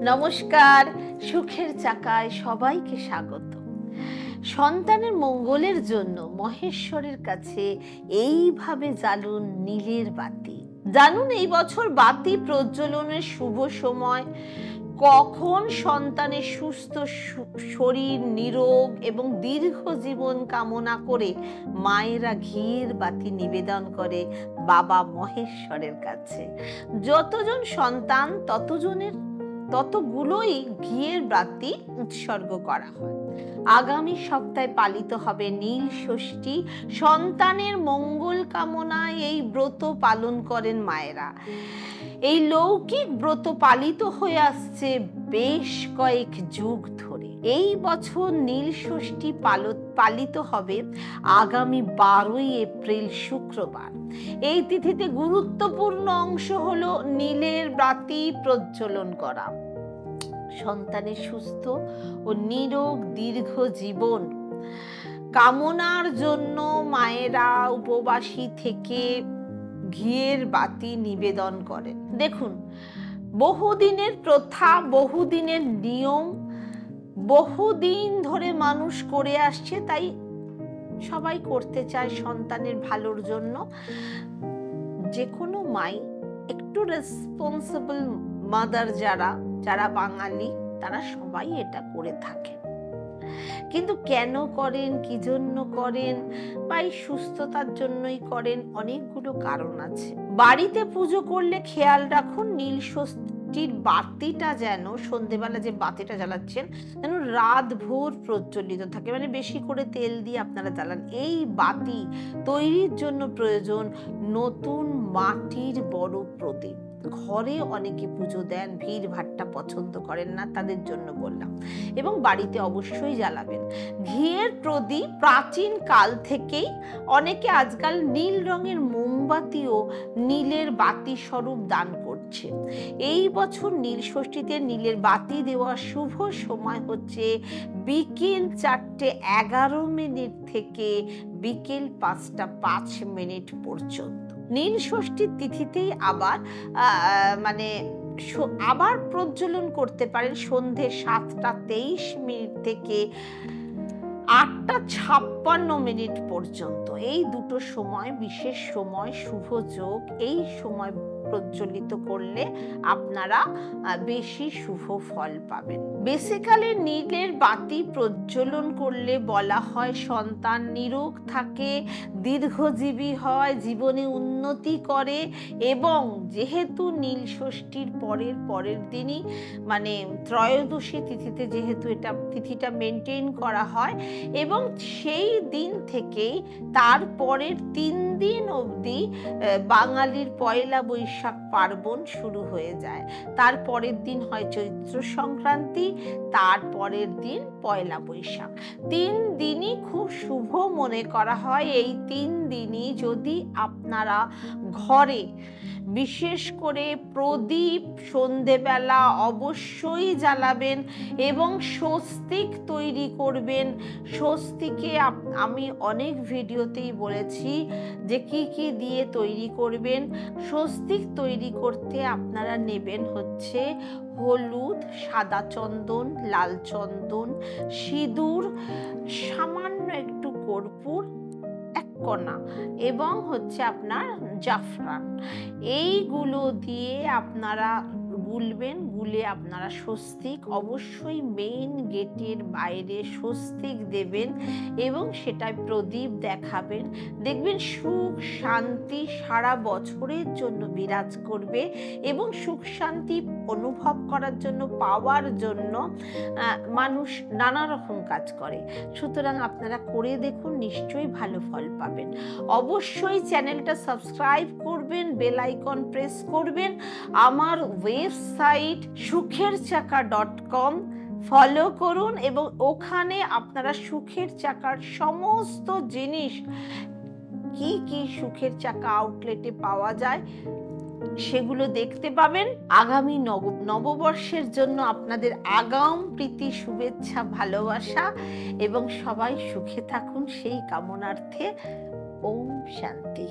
নমস্কার, সুখের চাকায় সবাইকে স্বাগত। সন্তানের মঙ্গলের জন্য মহেশ্বরের কাছে এইভাবে জ্বালুন নীলের বাতি। জানুন এই বছর বাতি প্রজ্বলনের শুভ সময়। কখন সন্তানের সুস্থ শরীর, নিরোগ এবং দীর্ঘ জীবন কামনা করে মায়েরা ঘিয়ের বাতি নিবেদন করে বাবা মহেশ্বরের কাছে। যতজন সন্তান ততগুলোই ঘিয়ের বাতি উৎসর্গ করা হয়। আগামী সপ্তাহে পালিত হবে নীল ষষ্ঠী। সন্তানের মঙ্গল কামনায় এই ব্রত পালন করেন মায়েরা। এই লৌকিক ব্রত পালিত হয়ে আসছে বেশ কয়েক যুগ ধরে। এই বছর নীল ষষ্ঠী পালিত হবে আগামী 12ই এপ্রিল শুক্রবার। এই তিথিতে গুরুত্বপূর্ণ অংশ হলো নীলের বাতি প্রজ্বলন করা। সন্তানের সুস্থ ও নিরোগ দীর্ঘ জীবন কামনার জন্য মায়েরা উপবাসী থেকে ঘিয়ের বাতি নিবেদন করেন। দেখুন, বহুদিনের প্রথা, বহুদিনের নিয়ম, বহুদিন ধরে মানুষ করে আসছে, তাই সবাই করতে চায় সন্তানের ভালোর জন্য। যে কোনো মাই, একটু রেসপন্সিবল মাদার যারা বাঙালি, তারা সবাই এটা করে থাকেন। কিন্তু কেন করেন, কি জন্য করেন? বা এই সুস্থতার জন্যই করেন। অনেকগুলো কারণ আছে। বাড়িতে পুজো করলে খেয়াল রাখুন নীল ষষ্ঠীর বাতিটা যেন, সন্ধেবেলা যে বাতিটা জ্বালাচ্ছেন, যেন রাত ভোর প্রজ্বলিত থাকে, মানে বেশি করে তেল দিয়ে আপনারা জ্বালান। এই বাতি তৈরির জন্য প্রয়োজন নতুন মাটির বড় প্রদীপ। ঘরে অনেকে পুজো দেন, ভিড় ভাট্টা পছন্দ করেন না, তাদের জন্য বললাম। এবং বাড়িতে অবশ্যই জ্বালাবেন ঘিয়ের প্রদীপ। প্রাচীন কাল থেকেই অনেকে আজকাল নীল রঙের মোমবাতিও নীলের বাতি স্বরূপ দান করছে। এই বছর নীল ষষ্ঠীতে নীলের বাতি দেওয়ার শুভ সময় হচ্ছে বিকেল 4:11 থেকে বিকেল 5:05 পর্যন্ত। নীল ষষ্ঠীর তিথিতেই আবার প্রজ্বলন করতে পারেন সন্ধে 7:23 থেকে 8:56 পর্যন্ত। এই দুটো সময় বিশেষ সময়, শুভ যোগ। এই সময় প্রজ্বলিত করলে আপনারা বেশি শুভ ফল পাবেন। বেসিক্যালি নীলের বাতি প্রজ্বলন করলে বলা হয় সন্তান নিরোগ থাকে, দীর্ঘজীবী হয়, জীবনে উন্নতি করে। এবং যেহেতু নীল ষষ্ঠীর পরের দিনই, মানে ত্রয়োদশী তিথিতে যেহেতু এটা তিথিটা মেনটেন করা হয়, এবং সেই দিন থেকেই তার পরের 3 দিন অবধি বাঙালির পয়লা বৈশাখ পার্বণ শুরু হয়ে যায়। তার পরের দিন হয় চৈত্র সংক্রান্তি, তার পরের দিন পয়লা বৈশাখ। 3 দিনই খুব শুভ মনে করা হয়। এই 3 দিনই যদি আপনারা ঘরে বিশেষ করে প্রদীপ সন্ধেবেলা অবশ্যই জ্বালাবেন এবং স্বস্তিক তৈরি করবেন। স্বস্তিকে আমি অনেক ভিডিওতেই বলেছি যে কি দিয়ে তৈরি করবেন। স্বস্তিক তৈরি করতে আপনারা নেবেন হচ্ছে হলুদ, সাদা চন্দন, লাল চন্দন, সিঁদুর, সামান্য একটু কর্পূর, 1 কণা, এবং হচ্ছে আপনার জাফরান। এইগুলো দিয়ে আপনারা গুলে আপনারা স্বস্তিক অবশ্যই মেইন গেটের বাইরে স্বস্তিক দেবেন এবং সেটায় প্রদীপ দেখাবেন। দেখবেন সুখ শান্তি সারা বছরের জন্য বিরাজ করবে এবং সুখ শান্তি অনুভব করার জন্য, পাওয়ার জন্য মানুষ নানা রকম কাজ করে। সুতরাং আপনারা করে দেখুন, নিশ্চয়ই ভালো ফল পাবেন। অবশ্যই চ্যানেলটা সাবস্ক্রাইব করবেন, বেল আইকন প্রেস করবেন। আমার ওয়েবসাইট sukherchaka.com ফলো করুন এবং ওখানে আপনারা সুখের চাকার সমস্ত জিনিস, কি সুখের চাকা আউটলেটে পাওয়া যায়, সেগুলো দেখতে পাবেন। আগামী নববর্ষের জন্য আপনাদের আগাম প্রীতি, শুভেচ্ছা, ভালোবাসা এবং সবাই সুখে থাকুন সেই কামনার্থে ওম শান্তি।